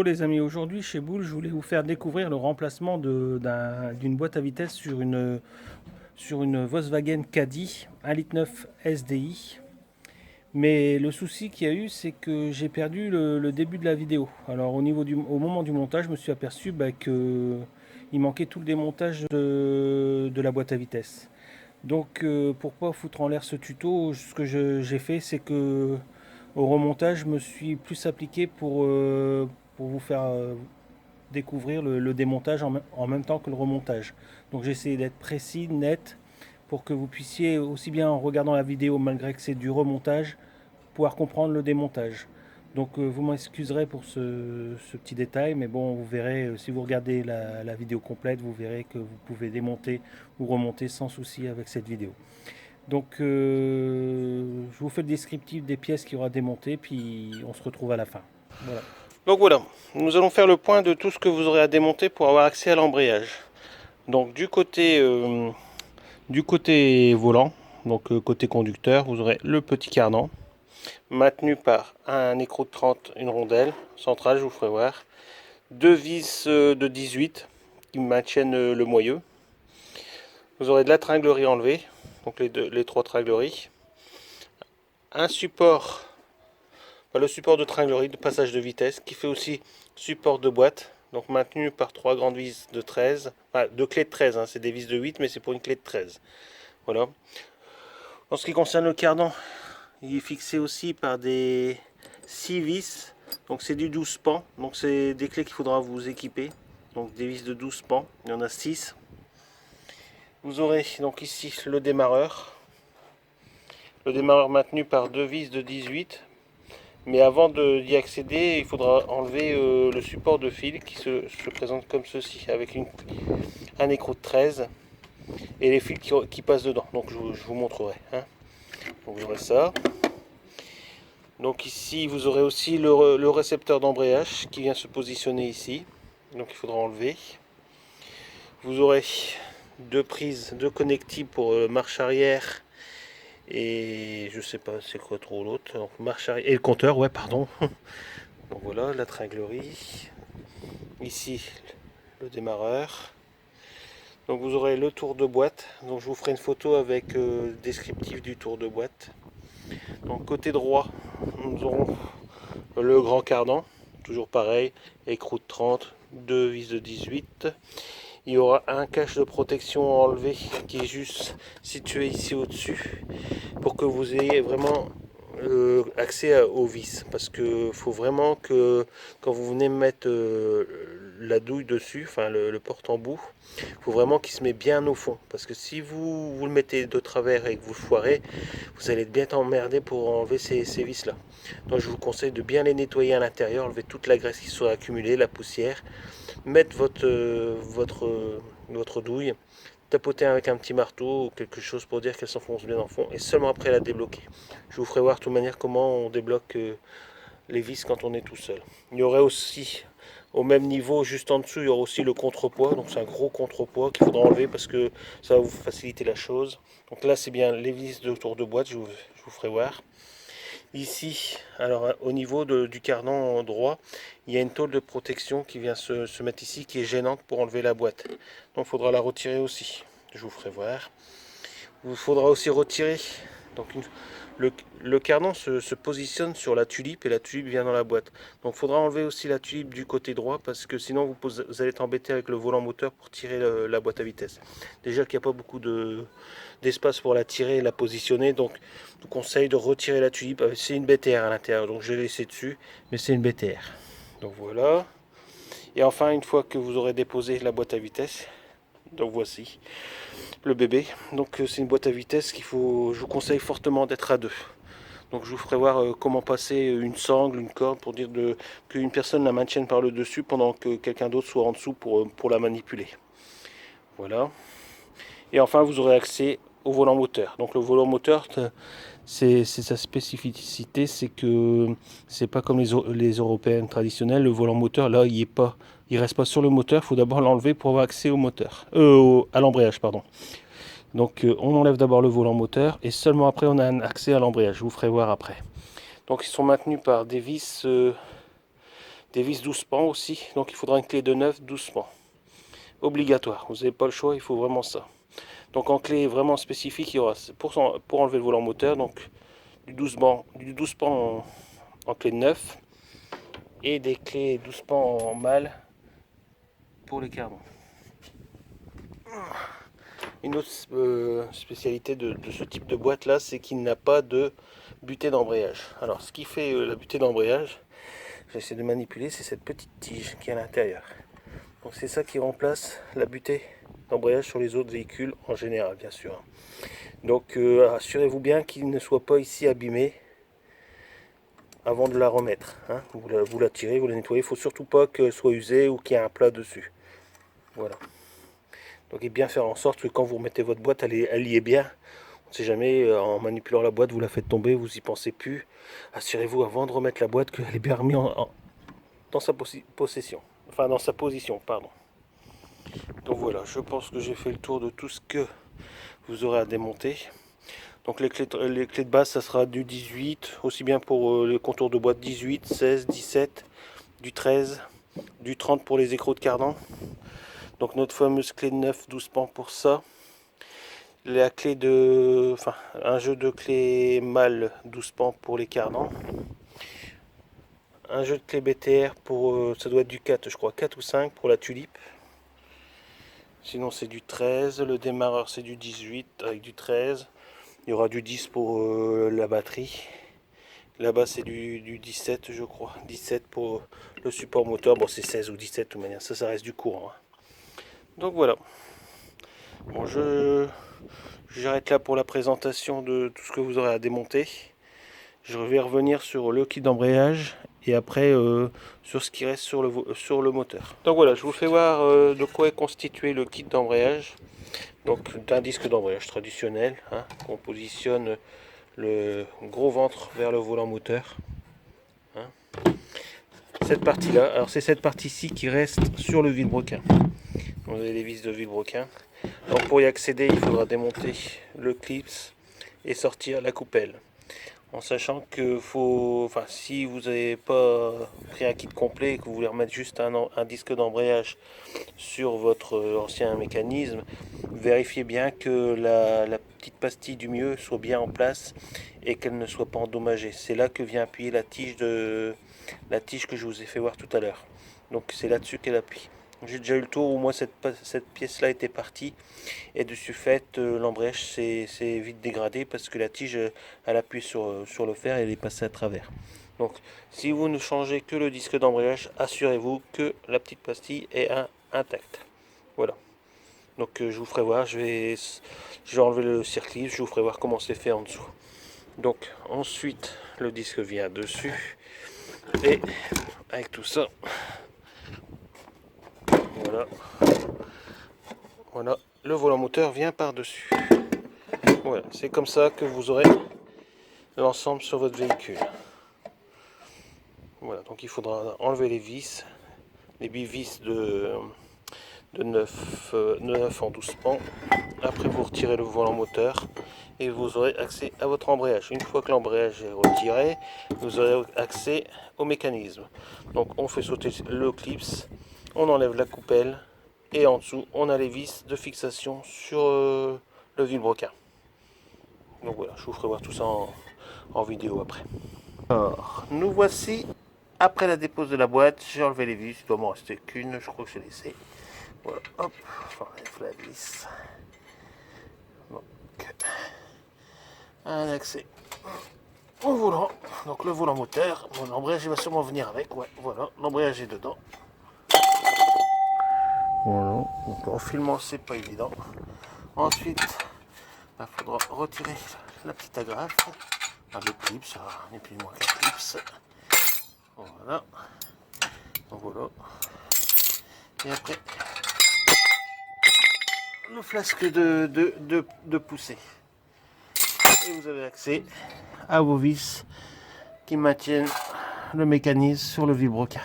Hello les amis, aujourd'hui chez Boule, je voulais vous faire découvrir le remplacement d'une boîte à vitesse sur une Volkswagen Caddy 1,9 litre SDI. Mais le souci qu'il y a eu, c'est que j'ai perdu le début de la vidéo. Alors au moment du montage, je me suis aperçu que il manquait tout le démontage de la boîte à vitesse. Donc pour pas foutre en l'air ce tuto, ce que j'ai fait, c'est que au remontage, je me suis plus appliqué pour vous faire découvrir le démontage en même temps que le remontage. Donc j'ai essayé d'être précis, net, pour que vous puissiez, aussi bien en regardant la vidéo, malgré que c'est du remontage, pouvoir comprendre le démontage. Donc vous m'excuserez pour ce petit détail, mais bon, vous verrez, si vous regardez la vidéo complète, vous verrez que vous pouvez démonter ou remonter sans souci avec cette vidéo. Donc je vous fais le descriptif des pièces qu'il y aura démontées, puis on se retrouve à la fin. Voilà. Donc voilà, nous allons faire le point de tout ce que vous aurez à démonter pour avoir accès à l'embrayage. Donc du côté volant, donc côté conducteur, vous aurez le petit cardan, maintenu par un écrou de 30, une rondelle centrale, je vous ferai voir. Deux vis de 18 qui maintiennent le moyeu. Vous aurez de la tringlerie enlevée, donc les trois tringleries. Un support, le support de tringlerie de passage de vitesse qui fait aussi support de boîte, donc maintenu par trois grandes vis de 13, enfin deux clés de 13, hein, c'est des vis de 8 mais c'est pour une clé de 13. Voilà. En ce qui concerne le cardan, il est fixé aussi par des 6 vis, donc c'est du 12 pans, donc c'est des clés qu'il faudra vous équiper, donc des vis de 12 pans, il y en a 6. Vous aurez donc ici le démarreur maintenu par deux vis de 18. Mais avant d'y accéder, il faudra enlever le support de fil qui se présente comme ceci, avec un écrou de 13 et les fils qui passent dedans. Donc je vous montrerai. Hein. Donc vous aurez ça. Donc ici, vous aurez aussi le récepteur d'embrayage qui vient se positionner ici. Donc il faudra enlever. Vous aurez deux prises, deux connectibles pour marche arrière. Et je sais pas c'est quoi trop l'autre. Marche arrière et le compteur, ouais pardon. Donc voilà la tringlerie. Ici le démarreur. Donc vous aurez le tour de boîte. Donc je vous ferai une photo avec descriptif du tour de boîte. Donc côté droit, nous aurons le grand cardan, toujours pareil, écrou de 30, deux vis de 18. Il y aura un cache de protection à enlever qui est juste situé ici au-dessus pour que vous ayez vraiment accès aux vis, parce que faut vraiment que quand vous venez mettre la douille dessus, enfin le porte-embout, il faut vraiment qu'il se met bien au fond, parce que si vous le mettez de travers et que vous le foirez, vous allez être bien emmerdé pour enlever ces vis là. Donc je vous conseille de bien les nettoyer à l'intérieur, enlever toute la graisse qui soit accumulée, la poussière, mettre votre douille, tapoter avec un petit marteau ou quelque chose pour dire qu'elle s'enfonce bien dans le fond, et seulement après la débloquer. Je vous ferai voir de toute manière comment on débloque les vis quand on est tout seul. Il y aurait aussi au même niveau, juste en dessous, il y aura aussi le contrepoids. Donc c'est un gros contrepoids qu'il faudra enlever parce que ça va vous faciliter la chose. Donc là c'est bien les vis de tour de boîte, je vous ferai voir. Ici, alors au niveau du cardan droit, il y a une tôle de protection qui vient se mettre ici, qui est gênante pour enlever la boîte. Donc il faudra la retirer aussi. Je vous ferai voir. Il faudra aussi retirer. Donc le cardan se positionne sur la tulipe et la tulipe vient dans la boîte. Donc il faudra enlever aussi la tulipe du côté droit parce que sinon vous allez être embêté avec le volant moteur pour tirer la boîte à vitesse. Déjà qu'il n'y a pas beaucoup d'espace pour la tirer et la positionner, donc je vous conseille de retirer la tulipe. C'est une BTR à l'intérieur, donc je l'ai laissé dessus, mais c'est une BTR. Donc voilà. Et enfin, une fois que vous aurez déposé la boîte à vitesse, donc voici le bébé. Donc c'est une boîte à vitesse je vous conseille fortement d'être à deux. Donc je vous ferai voir comment passer une sangle, une corde pour dire qu'une personne la maintienne par le dessus pendant que quelqu'un d'autre soit en dessous pour la manipuler. Voilà. Et enfin vous aurez accès au volant moteur. Donc le volant moteur, c'est sa spécificité, c'est que c'est pas comme les européennes traditionnelles. Le volant moteur là il reste pas sur le moteur. Il faut d'abord l'enlever pour avoir accès au moteur, à l'embrayage pardon. Donc on enlève d'abord le volant moteur et seulement après on a un accès à l'embrayage. Je vous ferai voir après. Donc ils sont maintenus par des vis Des vis 12 pans aussi, donc il faudra une clé de 9, 12 pans. Obligatoire, vous n'avez pas le choix, il faut vraiment ça. Donc en clé vraiment spécifique, il y aura pour enlever le volant moteur, donc du 12 pans en clé de 9 et des clés 12 pans en mâle pour les carbons. Une autre spécialité de ce type de boîte là, c'est qu'il n'a pas de butée d'embrayage. Alors ce qui fait la butée d'embrayage, j'essaie de manipuler, c'est cette petite tige qui est à l'intérieur. Donc c'est ça qui remplace la butée d'embrayage sur les autres véhicules en général, bien sûr. Donc assurez-vous bien qu'il ne soit pas ici abîmé avant de la remettre. Hein. Vous la tirez, vous la nettoyez. Il ne faut surtout pas qu'elle soit usée ou qu'il y ait un plat dessus. Voilà. Donc et bien faire en sorte que quand vous remettez votre boîte, elle y est bien. On ne sait jamais, en manipulant la boîte, vous la faites tomber, vous n'y pensez plus. Assurez-vous avant de remettre la boîte qu'elle est bien remise dans sa possession. Enfin dans sa position, pardon. Donc voilà, je pense que j'ai fait le tour de tout ce que vous aurez à démonter. Donc les clés de base, ça sera du 18, aussi bien pour les contours de boîte 18, 16, 17, du 13, du 30 pour les écrous de cardan. Donc notre fameuse clé de 9, 12 pans pour ça. La clé de... Enfin, un jeu de clés mâle 12 pans pour les cardans. Un jeu de clés BTR pour... ça doit être du 4, je crois, 4 ou 5 pour la tulipe. Sinon c'est du 13, le démarreur c'est du 18 avec du 13. Il y aura du 10 pour la batterie. Là-bas c'est du 17 je crois. 17 pour le support moteur. Bon c'est 16 ou 17 de toute manière. Ça reste du courant. Hein. Donc voilà. Bon j'arrête là pour la présentation de tout ce que vous aurez à démonter. Je vais revenir sur le kit d'embrayage et après sur ce qui reste sur le moteur. Donc voilà, je vous fais voir de quoi est constitué le kit d'embrayage. Donc d'un disque d'embrayage traditionnel, hein, on positionne le gros ventre vers le volant moteur. Hein. Cette partie-là, alors c'est cette partie-ci qui reste sur le vilebrequin. Vous avez les vis de vilebrequin. Donc pour y accéder, il faudra démonter le clips et sortir la coupelle. En sachant que si vous n'avez pas pris un kit complet et que vous voulez remettre juste un disque d'embrayage sur votre ancien mécanisme, vérifiez bien que la petite pastille du milieu soit bien en place et qu'elle ne soit pas endommagée. C'est là que vient appuyer la tige que je vous ai fait voir tout à l'heure. Donc c'est là-dessus qu'elle appuie. J'ai déjà eu le tour où moi cette pièce là était partie et de ce fait l'embrayage s'est vite dégradé parce que la tige elle appuie sur le fer et elle est passée à travers. Donc si vous ne changez que le disque d'embrayage, assurez-vous que la petite pastille est intacte. Voilà. Donc je vous ferai voir, je vais enlever le circuit, je vous ferai voir comment c'est fait en dessous. Donc ensuite le disque vient dessus et avec tout ça. Voilà, le volant moteur vient par-dessus. Voilà, c'est comme ça que vous aurez l'ensemble sur votre véhicule. Voilà, donc il faudra enlever les vis, les bivis de 9 en 12 pans. Après vous retirez le volant moteur et vous aurez accès à votre embrayage. Une fois que l'embrayage est retiré, vous aurez accès au mécanisme. Donc on fait sauter le clips, on enlève la coupelle et en dessous on a les vis de fixation sur le vilebrequin. Donc voilà, je vous ferai voir tout ça en vidéo après. Alors, nous voici après la dépose de la boîte. J'ai enlevé les vis, il doit m'en rester qu'une, je crois que j'ai laissé. Voilà, hop, j'enlève la vis. Donc, un accès au volant, donc le volant moteur. Bon, l'embrayage va sûrement venir avec, ouais, voilà, l'embrayage est dedans. Voilà, donc en filmant c'est pas évident. Ensuite, il faudra retirer la petite agrafe, le clip, ça n'est plus moins qu'un clip. Voilà, donc voilà. Et après, le flasque de poussée. Et vous avez accès à vos vis qui maintiennent le mécanisme sur le vilebrequin.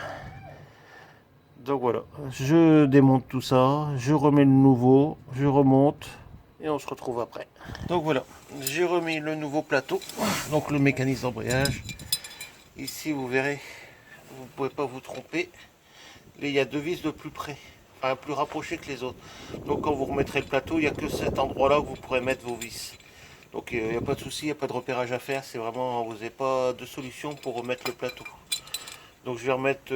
Donc voilà, je démonte tout ça, je remets le nouveau, je remonte et on se retrouve après. Donc voilà, j'ai remis le nouveau plateau, donc le mécanisme d'embrayage. Ici vous verrez, vous ne pouvez pas vous tromper. Il y a deux vis de plus près, enfin plus rapprochées que les autres. Donc quand vous remettrez le plateau, il n'y a que cet endroit-là où vous pourrez mettre vos vis. Donc il n'y a pas de souci, il n'y a pas de repérage à faire. C'est vraiment, vous n'avez pas de solution pour remettre le plateau. Donc je vais remettre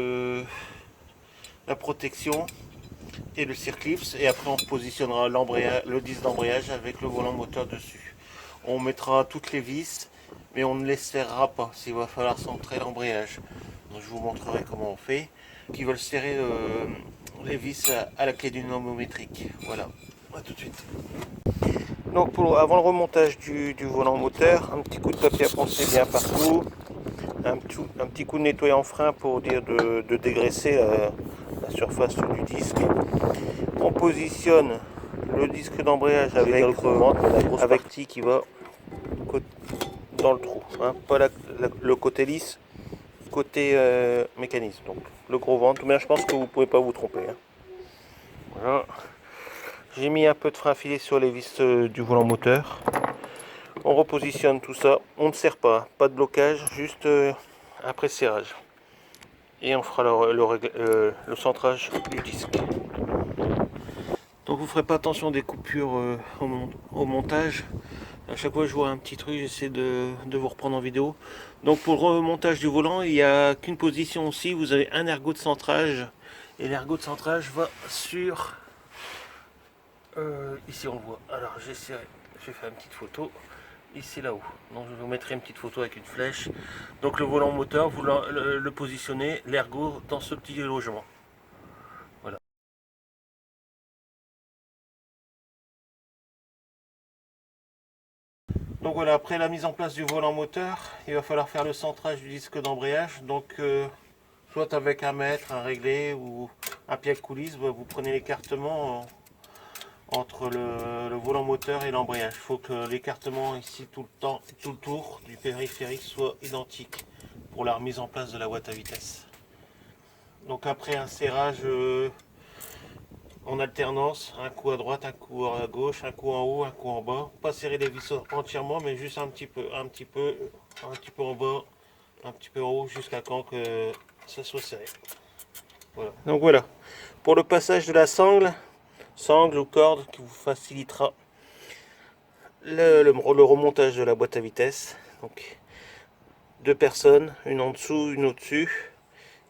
la protection et le circlips, et après on positionnera le disque d'embrayage avec le volant moteur dessus. On mettra toutes les vis, mais on ne les serrera pas. S'il va falloir centrer l'embrayage. Donc je vous montrerai comment on fait. Qui veulent serrer les vis à la clé dynamométrique. Voilà, à tout de suite. Donc avant le remontage du volant moteur, un petit coup de papier à poncer bien partout, un petit coup de nettoyant frein pour dire de dégraisser la surface du disque. On positionne le disque d'embrayage avec le grosse partie qui va dans le trou, hein, pas le côté lisse, côté mécanisme. Donc le gros ventre, mais je pense que vous ne pouvez pas vous tromper. Hein. Voilà. J'ai mis un peu de frein à filer sur les vis du volant moteur. On repositionne tout ça. On ne serre pas de blocage, juste un pré-serrage. Et on fera le centrage du disque. Donc vous ne ferez pas attention des coupures au montage. À chaque fois que je vois un petit truc, j'essaie de vous reprendre en vidéo. Donc pour le remontage du volant, il n'y a qu'une position aussi. Vous avez un ergot de centrage. Et l'ergot de centrage va sur... ici on le voit. Alors j'ai fait une petite photo. Ici là-haut. Donc je vous mettrai une petite photo avec une flèche. Donc le volant moteur, vous le positionnez, l'ergot dans ce petit logement. Voilà. Donc voilà, après la mise en place du volant moteur, il va falloir faire le centrage du disque d'embrayage. Donc soit avec un mètre, un réglé ou un pied à coulisse, vous prenez l'écartement entre le volant moteur et l'embrayage. Il faut que l'écartement ici tout le tour du périphérique soit identique pour la remise en place de la boîte à vitesse. Donc après un serrage en alternance, un coup à droite, un coup à gauche, un coup en haut, un coup en bas. Pas serrer les vis entièrement, mais juste un petit peu en bas, un petit peu en haut, jusqu'à quand que ça soit serré. Voilà. Donc voilà, pour le passage de la sangle ou corde qui vous facilitera le remontage de la boîte à vitesse. Donc deux personnes, une en dessous, une au-dessus.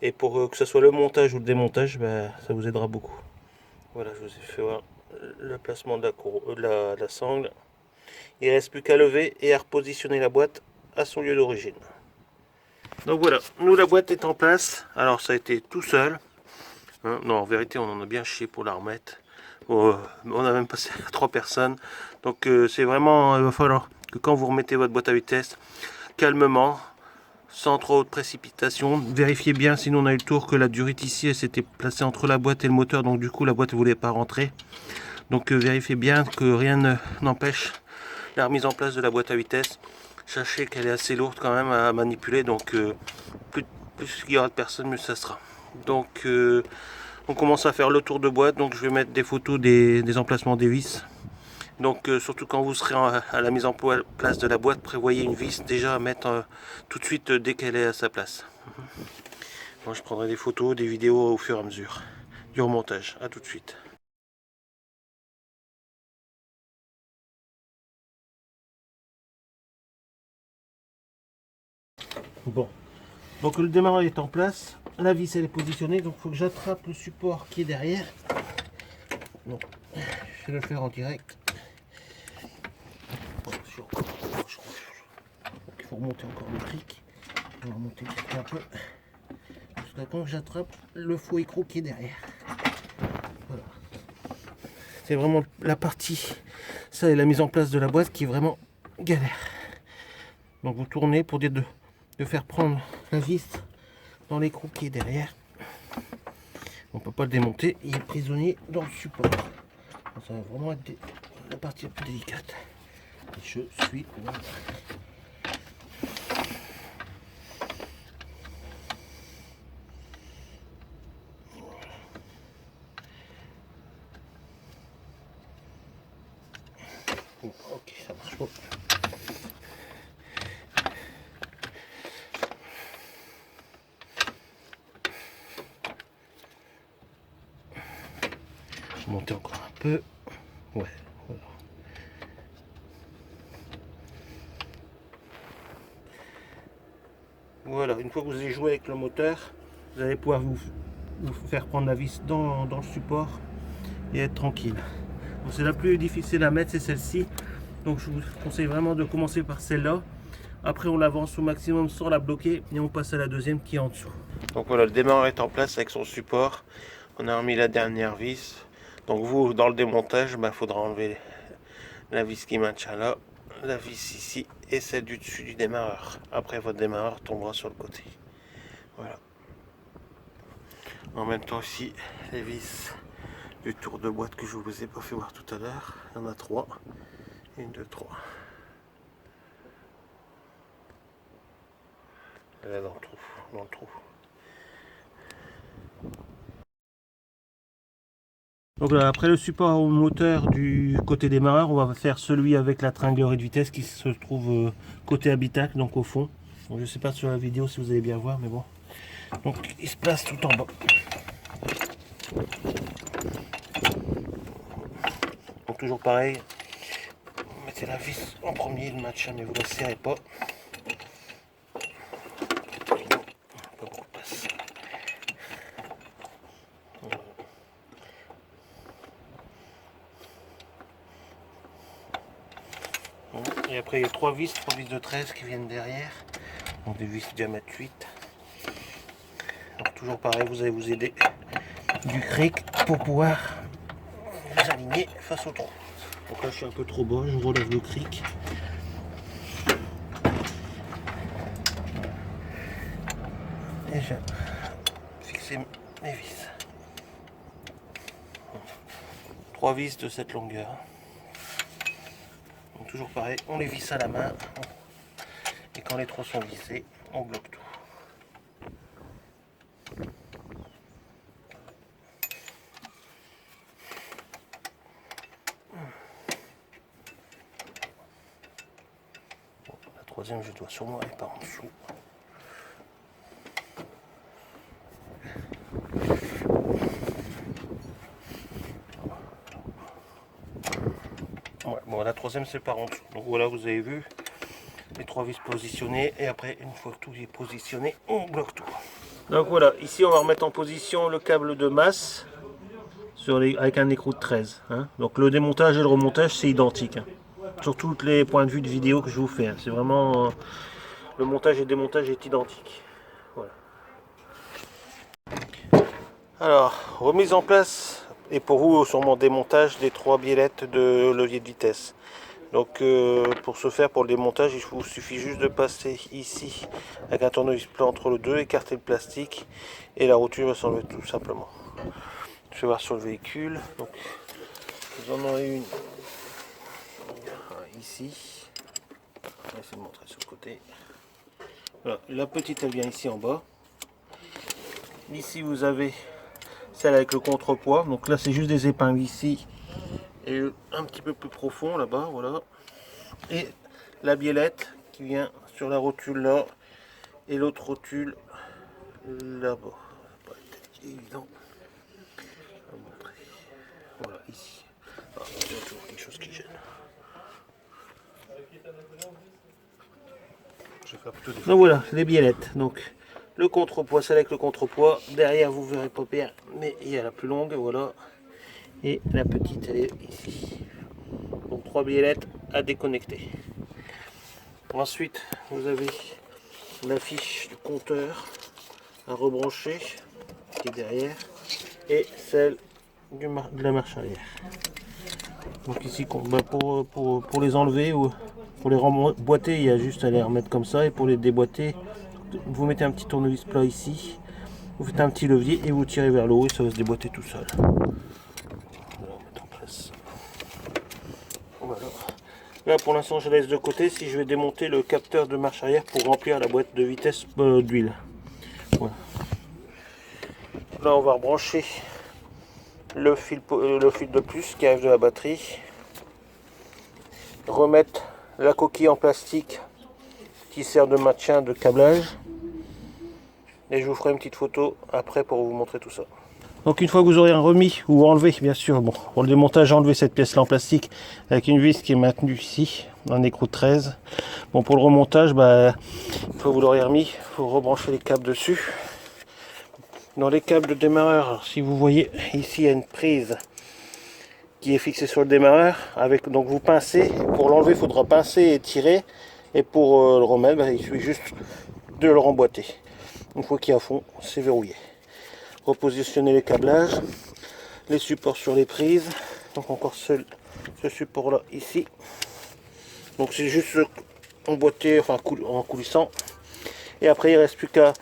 Et pour que ce soit le montage ou le démontage, ça vous aidera beaucoup. Voilà, je vous ai fait voir le placement de la sangle. Il ne reste plus qu'à lever et à repositionner la boîte à son lieu d'origine. Donc voilà, nous la boîte est en place. Alors ça a été tout seul. Hein, non, en vérité, on en a bien chié pour la remettre. On a même passé à 3 personnes. Donc c'est vraiment, il va falloir que quand vous remettez votre boîte à vitesse, calmement, sans trop de précipitation, vérifiez bien, sinon on a eu le tour que la durite ici elle s'était placée entre la boîte et le moteur, donc du coup la boîte ne voulait pas rentrer. Donc vérifiez bien que rien n'empêche la remise en place de la boîte à vitesse. Sachez qu'elle est assez lourde quand même à manipuler, donc plus il y aura de personnes, mieux ça sera. Donc on commence à faire le tour de boîte, donc je vais mettre des photos des emplacements des vis. Donc surtout quand vous serez à la mise en place de la boîte, prévoyez une vis déjà à mettre tout de suite dès qu'elle est à sa place. Moi je prendrai des photos, des vidéos au fur et à mesure du remontage. A tout de suite. Bon, donc le démarrage est en place, la vis elle est positionnée, donc il faut que j'attrape le support qui est derrière. Donc, je vais le faire en direct. Attention, il faut remonter encore le cric. On va remonter un peu jusqu'à quand j'attrape le faux écrou qui est derrière. Voilà. C'est vraiment la partie, ça est la mise en place de la boîte qui est vraiment galère. Donc vous tournez pour dire de faire prendre la vis dans l'écrou qui est derrière. On ne peut pas le démonter, il est prisonnier dans le support. Ça va vraiment être la partie la plus délicate. Et je suis là. Ok, ça marche pas. peu. Ouais, voilà. Voilà, une fois que vous avez joué avec le moteur, vous allez pouvoir vous faire prendre la vis dans le support et être tranquille. C'est la plus difficile à mettre, c'est celle-ci. Donc je vous conseille vraiment de commencer par celle-là. Après on l'avance au maximum sans la bloquer et on passe à la deuxième qui est en dessous. Donc voilà, le démarreur est en place avec son support. On a remis la dernière vis. Donc vous, dans le démontage, il faudra enlever la vis qui maintient là, la vis ici et celle du dessus du démarreur. Après votre démarreur tombera sur le côté. Voilà. En même temps aussi les vis du tour de boîte que je vous ai pas fait voir tout à l'heure. Il y en a 3. 1, 2, 3. Là dans le trou. Donc là, après le support au moteur du côté démarreur, on va faire celui avec la tringlerie de vitesse qui se trouve côté habitacle, donc au fond. Donc, je ne sais pas sur la vidéo si vous allez bien voir, mais bon. Donc il se place tout en bas. Donc toujours pareil, vous mettez la vis en premier, le maintien ne vous la serrez pas. Et après il y a 3 vis de 13 qui viennent derrière. Donc des vis diamètre 8. Donc toujours pareil, vous allez vous aider du cric pour pouvoir vous aligner face au trou. Donc là je suis un peu trop bas, je relève le cric. Et je fixer mes vis. 3 vis de cette longueur. Donc toujours pareil, on les visse à la main. Et quand les 3 sont vissés, on bloque tout. Bon, la troisième, je dois sûrement aller par en dessous. Ouais, bon, la troisième, c'est par en dessous. Donc voilà, vous avez vu les 3 vis positionnées. Et après, une fois que tout est positionné, on bloque tout. Donc voilà, ici on va remettre en position le câble de masse avec un écrou de 13. Hein. Donc le démontage et le remontage c'est identique. Hein. Sur tous les points de vue de vidéo que je vous fais. Hein. C'est vraiment... le montage et le démontage est identique. Voilà. Alors, remise en place, et pour vous sûrement démontage des 3 biellettes de levier de vitesse. Donc pour ce faire, pour le démontage, il vous suffit juste de passer ici avec un tournevis plat entre les deux, écarter le plastique et la roture va s'enlever tout simplement. Je vais voir sur le véhicule. Donc, vous en aurez une ici. Je vais essayer de montrer sur le côté. Voilà, la petite elle vient ici en bas. Ici vous avez celle avec le contrepoids. Donc là c'est juste des épingles ici et un petit peu plus profond là-bas, voilà. Et la biellette qui vient sur la rotule là et l'autre rotule là-bas. Pas évident à montrer. Voilà ici. Ah, il y a toujours quelque chose qui gêne. Donc voilà les biellettes. Donc le contrepoids, celle avec le contrepoids. Derrière vous verrez pas bien, mais il y a la plus longue, voilà. Et la petite elle est ici. Donc 3 biellettes à déconnecter. Ensuite vous avez la fiche du compteur à rebrancher qui est derrière et celle de la marche arrière. Donc ici pour les enlever ou pour les remboîter, il y a juste à les remettre comme ça, et pour les déboîter vous mettez un petit tournevis plat ici, vous faites un petit levier et vous tirez vers le haut et ça va se déboîter tout seul. Voilà. Là pour l'instant je laisse de côté. Si je vais démonter le capteur de marche arrière pour remplir la boîte de vitesse d'huile. Voilà. Là on va rebrancher le fil de plus qui arrive de la batterie, remettre la coquille en plastique qui sert de maintien de câblage, et je vous ferai une petite photo après pour vous montrer tout ça. Donc une fois que vous aurez remis ou enlevé, bien sûr, bon, pour le démontage, enlever cette pièce là en plastique avec une vis qui est maintenue ici, un écrou de 13. Bon, pour le remontage, bah, une fois que vous l'aurez remis, il faut rebrancher les câbles dessus. Dans les câbles de démarreur, alors, si vous voyez ici, il y a une prise qui est fixée sur le démarreur. Avec, donc vous pincez, pour l'enlever, il faudra pincer et tirer. Et pour le remettre, bah, il suffit juste de le remboîter. Une fois qu'il est à fond, c'est verrouillé. Repositionner les câblages, les supports sur les prises. Donc encore ce support là ici. Donc c'est juste emboîté, enfin en coulissant. Et après il ne reste plus qu'à,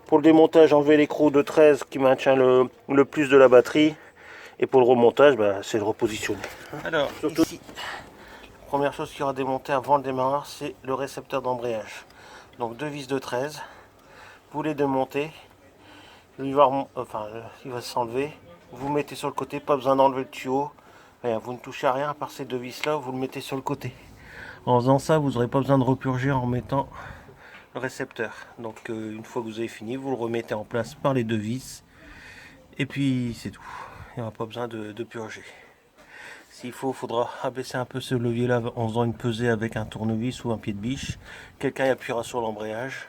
pour le démontage, enlever l'écrou de 13 qui maintient le plus de la batterie. Et pour le remontage, bah, c'est le repositionner. Alors ici, la première chose qu'il y aura démonté avant le démarrage, c'est le récepteur d'embrayage. Donc deux vis de 13. Vous les démontez. Il va s'enlever. Vous mettez sur le côté, pas besoin d'enlever le tuyau. Rien, vous ne touchez à rien à part ces deux vis là, vous le mettez sur le côté. En faisant ça, vous n'aurez pas besoin de repurger en remettant le récepteur. Donc une fois que vous avez fini, vous le remettez en place par les deux vis. Et puis c'est tout. Il n'y aura pas besoin de purger. S'il faut, il faudra abaisser un peu ce levier là en faisant une pesée avec un tournevis ou un pied de biche. Quelqu'un appuiera sur l'embrayage.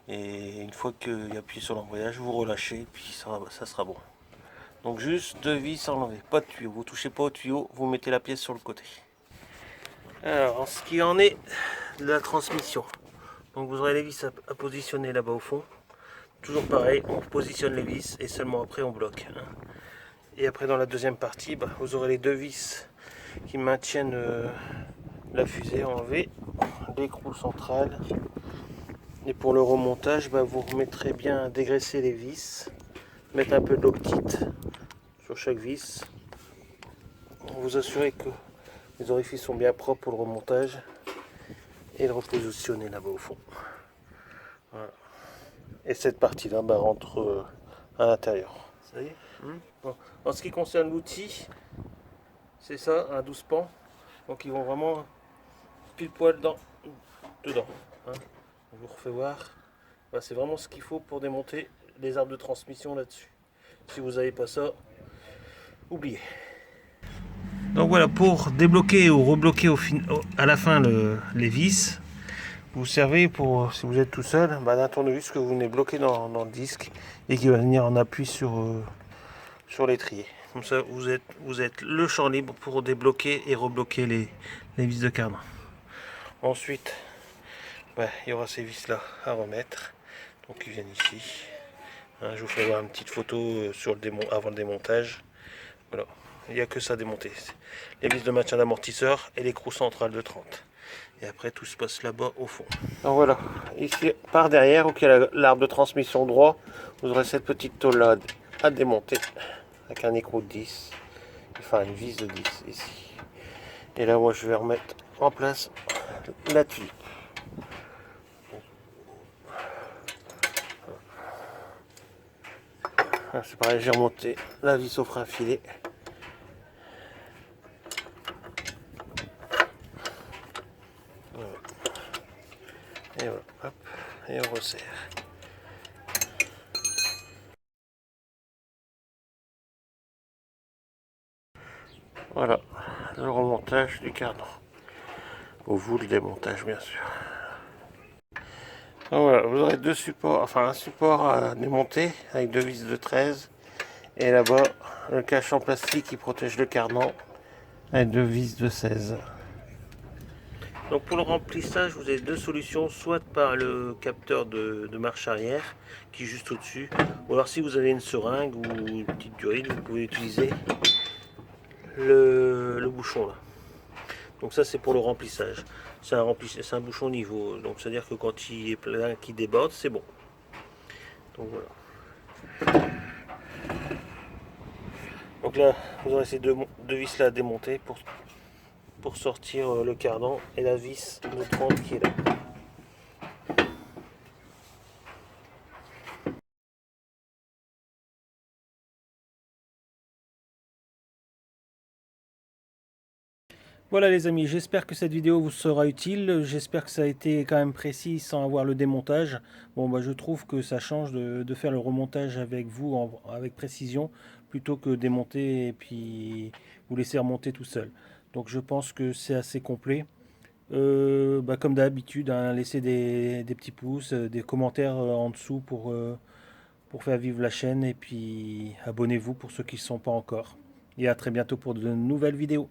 Et une fois qu'il appuie sur l'embrayage, vous relâchez et puis ça sera bon. Donc juste deux vis enlevées, pas de tuyau. Vous touchez pas au tuyau, vous mettez la pièce sur le côté. Alors, en ce qui en est de la transmission. Donc vous aurez les vis à positionner là-bas au fond. Toujours pareil, on positionne les vis et seulement après on bloque. Et après dans la deuxième partie, bah, vous aurez les deux vis qui maintiennent la fusée enlevée, l'écrou central. Et pour le remontage, bah, vous remettrez bien à dégraisser les vis, mettre un peu d'octite sur chaque vis. Vous assurez que les orifices sont bien propres pour le remontage et le repositionner là-bas au fond. Voilà. Et cette partie-là bah, rentre à l'intérieur. Ça y est. Bon. En ce qui concerne l'outil, c'est ça, un 12 pans. Donc ils vont vraiment pile poil dedans. Hein. Je vous refais voir. Voilà, c'est vraiment ce qu'il faut pour démonter les arbres de transmission là-dessus. Si vous n'avez pas ça, oubliez. Donc voilà, pour débloquer ou rebloquer à la fin les vis, vous servez pour, si vous êtes tout seul, bah, d'un tournevis que vous venez bloquer dans le disque et qui va venir en appui sur l'étrier. Comme ça, vous êtes le champ libre pour débloquer et rebloquer les vis de cardan. Ensuite, bah, il y aura ces vis là à remettre. Donc ils viennent ici. Hein, je vous ferai voir une petite photo avant le démontage. Voilà, il n'y a que ça à démonter. Les vis de maintien d'amortisseur et l'écrou central de 30. Et après tout se passe là-bas au fond. Donc voilà, ici par derrière, où il y a l'arbre de transmission droit, vous aurez cette petite tôle là à démonter avec un écrou de 10, enfin une vis de 10 ici. Et là moi je vais remettre en place la tuile. C'est pareil, j'ai remonté la vis au frein filet. Voilà. Et voilà, hop, et on resserre. Voilà, le remontage du cardan. Au vous le démontage bien sûr. Donc voilà, vous aurez deux supports, enfin un support à démonter avec deux vis de 13. Et là-bas, le cache en plastique qui protège le cardan avec deux vis de 16. Donc pour le remplissage, vous avez deux solutions, soit par le capteur de marche arrière qui est juste au-dessus, ou alors si vous avez une seringue ou une petite durite, vous pouvez utiliser le bouchon là. Donc ça c'est pour le remplissage. C'est un bouchon niveau, donc c'est à dire que quand il est plein, qui déborde, c'est bon. Donc voilà. Donc là, vous aurez ces deux vis là à démonter pour sortir le cardan et la vis de 30 qui est là. Voilà les amis, j'espère que cette vidéo vous sera utile, j'espère que ça a été quand même précis sans avoir le démontage. Bon bah je trouve que ça change de faire le remontage avec vous avec précision plutôt que démonter et puis vous laisser remonter tout seul. Donc je pense que c'est assez complet. Bah, comme d'habitude, hein, laissez des petits pouces, des commentaires en dessous pour faire vivre la chaîne et puis abonnez-vous pour ceux qui ne sont pas encore. Et à très bientôt pour de nouvelles vidéos.